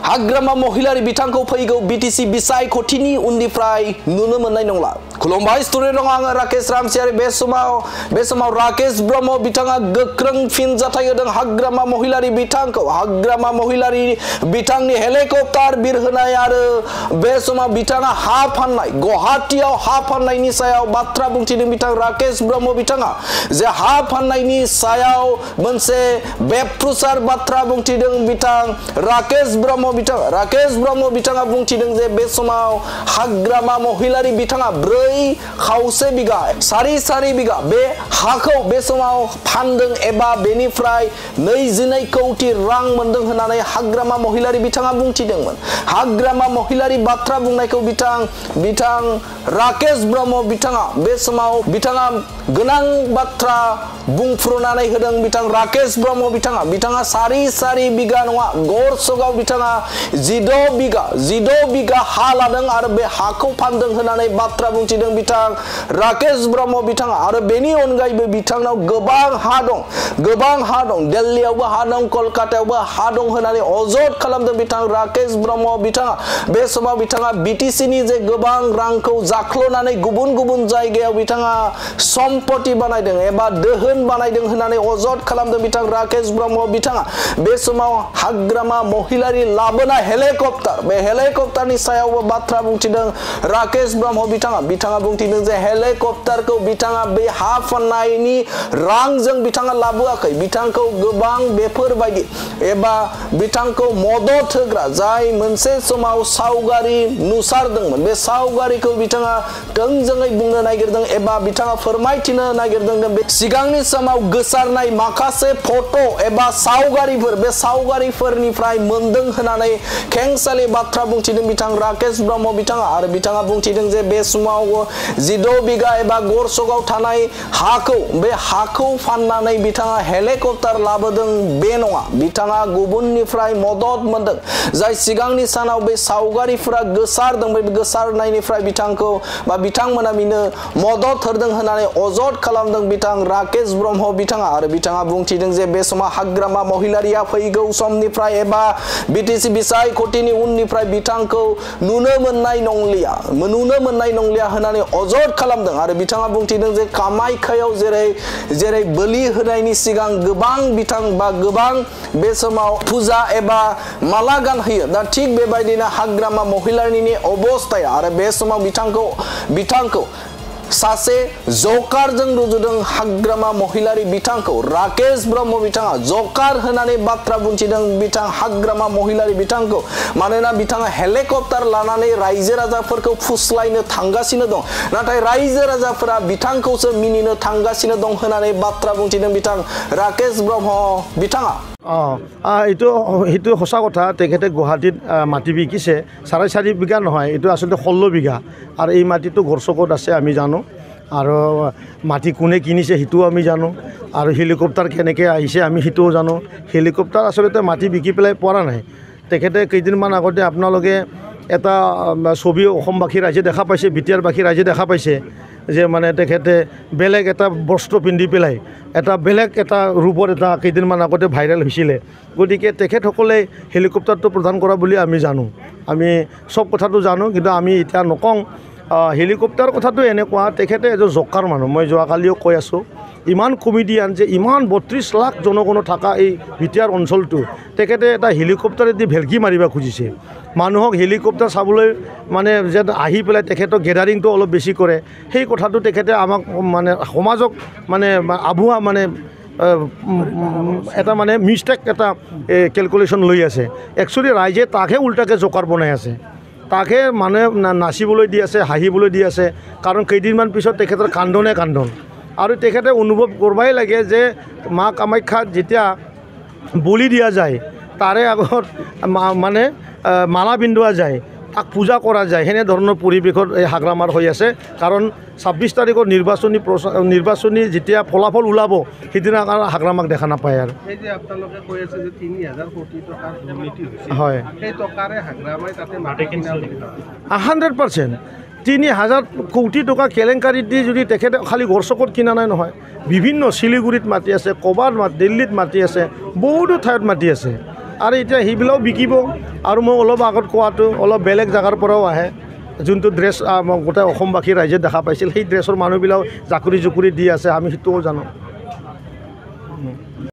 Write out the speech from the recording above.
हाग्रामा महिलारि बिथांखौ फैगौ बिटिसि बिसायख'थिनि उननिफ्राय नुनो मोननाय नंला। खुलुमबाय स्टुडिअ दं आङो राकेश रामसियारि। बे समाव राकेश ब्रह्म बिथाङा गोख्रों फिनजाथाय होदों हाग्रामा महिलारि बिथांखौ। हाग्रामा महिलारि बिथांनि हेलिकप्टार बिरहोनाय आरो बे समाव बिथाङा हा फाननाय गुवाहाटीआव हा फाननायनि सायाव बाथ्रा बुंथिदों बिथां राकेश ब्रह्म बिथाङा। जे हा फाननायनि सायाव मोनसे बेफ्रुसार बाथ्रा बुंथिदों बिथां राकेश ब्रह्म बिथाङा। राकेश ब्रह्म बिथाङा बुंथिदों जे बे समाव हाग्रामा महिलारि बिथाङा 4.5 बिघा सारि बिघा बे हाखौ बे समाव फानदों एबा बेनिफ्राय 22 कौटि रां मोनदों होननानै हाग्रामा महिलारि बिथाङा बुंथिदोंमोन। हाग्रामा महिलारि बाथ्रा बुंनायखौ बिथां राकेश ब्रह्म बिथाङा बे समाव बिथाङा गोनां बाथ्रा बुंफ्रुनानै होदों। बिथां राकेश ब्रह्म बिथाङा सारि बिघा नङा गरसगाव बिथाङा 16 बिघा हा लादों आरो बे हाखौ फानदों होननानै बाथ्रा बुंथिदों बिथां राकेश ब्रह्म बिथाङा। आरो बेनि अनगायैबो बिथांनाव गोबां हा दं दिल्लीयावबो हा दं कलकातायावबो हा दं होननानै अजद खालामदों बिथां राकेश ब्रह्म बिथाङा। बे समाव बिथाङा बिटिसिनि जे गोबां रांखौ जाख्ल'नानै गुबुन जायगायाव बिथाङा सम्पति बानायदों एबा दोहोन बानायदों होननानै अजद खालामदों बिथां राकेश ब्रह्म बिथाङा। बे समाव हाग्रामा महिलारि लाबोनाय हेलिकप्टार बे हेलिकप्टारनि सायावबो बाथ्रा बुंथिदों राकेश ब्रह्म बिथाङा बुंथिदों जे हेलिकप्टारखौ बिथाङा बे हा फाननायनि रांजों बिथाङा लाबोआखै। बिथांखौ गोबां बेफोरबायदि एबा बिथांखौ मदद होग्रा जाय मोनसे समाव सावगारि नुसारदोंमोन बे सावगारिखौ बिथाङा थोंजोङै बुंनो नागिरदों एबा बिथाङा फोरमायथिनो नागिरदों। बे सिगांनि समाव गोसारनाय माखासे फट' एबा सावगारिफोर बे सावगारिफोरनिफ्राय मोनदों होननानै खेंसालि बाथ्रा बुंथिदों बिथां राकेश ब्रह्म बिथाङा। आरो बिथाङा बुंथिदों जे बे समाव 16 बिघा एबा गरसगाव थानाय बे हाखौ फाननानै बिथाङा हेलिकप्टार लाबोदों बे नङा। बिथाङा गुबुननिफ्राय मदद मोनदों जाय सिगांनि सानाव बे सावगारिफोरा गोसारदों। बे गोसारनायनिफ्राय बिथांखौ बा बिथांमोना बिनो मदद होदों होननानै अजद खालामदों बिथां राकेश ब्रह्म बिथाङा। आरो बिथाङा बुंथिदों जे बे समाव हाग्रामा महिलारिया फैगौ समनिफ्राय एबा बिटिसि बिसायख'थिनि उननिफ्राय बिथांखौ नुनो मोननाय नंलिया होननानै अजद खालामदों। आरो बिथाङा बुंथिदों जे कामाख्यायाव जेरै बोलि होनायनि सिगां गोबां बे समाव फुजा एबा माला गानहोयो दा थिग बेबायदिनो हाग्रामा महिलारिनि अबस्थाया। आरो बे समाव बिथांखौ सासे जकारजों रुजुदों हाग्रामा महिलारि बिथांखौ। राकेश ब्रह्म बिथाङा जकार होननानै बाथ्रा बुंथिदों बिथां हाग्रामा महिलारि बिथांखौ। मानोना बिथाङा हेलिकप्टार लानानै रायजो राजाफोरखौ फुस्लायनो थांगासिनो दं नाथाय रायजो राजाफोरा बिथांखौसो मिनिनो थांगासिनो दं होननानै बाथ्रा बुंथिदों बिथां राकेश ब्रह्म बिथाङा। সেইটো সঁচা কথা। তেখেতে গুৱাহাটীত মাটি বিকিছে 4.5 বিঘা নহয়, এইটো আচলতে 16 বিঘা। আৰু এই মাটিটো গৰচকত আছে আমি জানো। আৰু মাটি কোনে কিনিছে সেইটোও আমি জানো। আৰু হেলিকপ্টাৰ কেনেকৈ আহিছে আমি সেইটোও জানো। হেলিকপ্টাৰ আচলতে মাটি বিকি পেলাই পৰা নাই। তেখেতে কেইদিনমান আগতে আপোনালোকে এটা ছবি অসমবাসী ৰাইজে দেখা পাইছে, বিটিআৰবাসী ৰাইজে দেখা পাইছে যে মানে তেখেতে বেলেগ এটা বস্ত্ৰ পিন্ধি পেলাই বেলেগ এটা ৰূপত কেইদিনমান আগতে ভাইৰেল হৈছিলে। গতিকে তেখেতসকলে হেলিকপ্টাৰটো প্ৰদান কৰা বুলি আমি জানো। আমি চব কথাটো জানো কিন্তু আমি এতিয়া নকওঁ। হেলিকপ্টাৰ কথাটো এনেকুৱা, তেখেতে এজন জকাৰ মানুহ। মই যোৱাকালিও কৈ আছোঁ ইমান কমেডিয়ান যে ইমান 32 লাখ জনগণ থকা এই বিটিআৰ অঞ্চলটো তেখেতে এটা হেলিকপ্টাৰেদি ভেলকি মাৰিব খুজিছে। মানুহক হেলিকপ্টাৰ চাবলৈ মানে যে আহি পেলাই তেখেতক গেডাৰিংটো অলপ বেছি কৰে সেই কথাটো তেখেতে আমাক মানে সমাজক মানে আবুৱা মানে এটা মানে মিষ্টেক এটা কেলকুলেশ্যন লৈ আছে। একচুৱেলি ৰাইজে তাকহে উল্টাকৈ জকাৰ বনাই আছে। তাকহে মানুহে নাচিবলৈ দি আছে, হাঁহিবলৈ দি আছে। কাৰণ কেইদিনমান পিছত তেখেতৰ কান্দন আৰু তেখেতে অনুভৱ কৰিবই লাগে যে মা কামাখ্যাত যেতিয়া বলি দিয়া যায় তাৰে আগত মানে মালা পিন্ধোৱা যায়, তাক পূজা কৰা যায়। সেনেধৰণৰ পৰিৱেশত এই হাগ্ৰামাৰ হৈ আছে। কাৰণ 26 তাৰিখৰ নিৰ্বাচনী যেতিয়া ফলাফল ওলাব সেইদিনা হাগ্ৰামাক দেখা নাপায়। আৰু এই যে আপোনালোকে কৈ আছে যে 3000 কোটি টকাৰ দুৰ্নীতি হৈছে, হয়, সেই টকাৰে হাগ্ৰামাই তাতে মাটি কিনা 100%। 3000 কোটি টকা কেলেংকাৰী দি যদি তেখেতে খালি গৰচকত কিনা নাই নহয়, বিভিন্ন শিলিগুৰিত মাটি আছে, ক'ৰবাত দিল্লীত মাটি আছে, বহুতো ঠাইত মাটি আছে। আৰু এতিয়া সেইবিলাকও বিকিব আৰু মই অলপ আগত কোৱাটো অলপ বেলেগ জেগাৰ পৰাও আহে যোনটো ড্ৰেছ গোটেই অসমবাসী ৰাইজে দেখা পাইছিল সেই ড্ৰেছৰ মানুহবিলাক জাকুৰি জুকুৰি দি আছে আমি সেইটোও জানো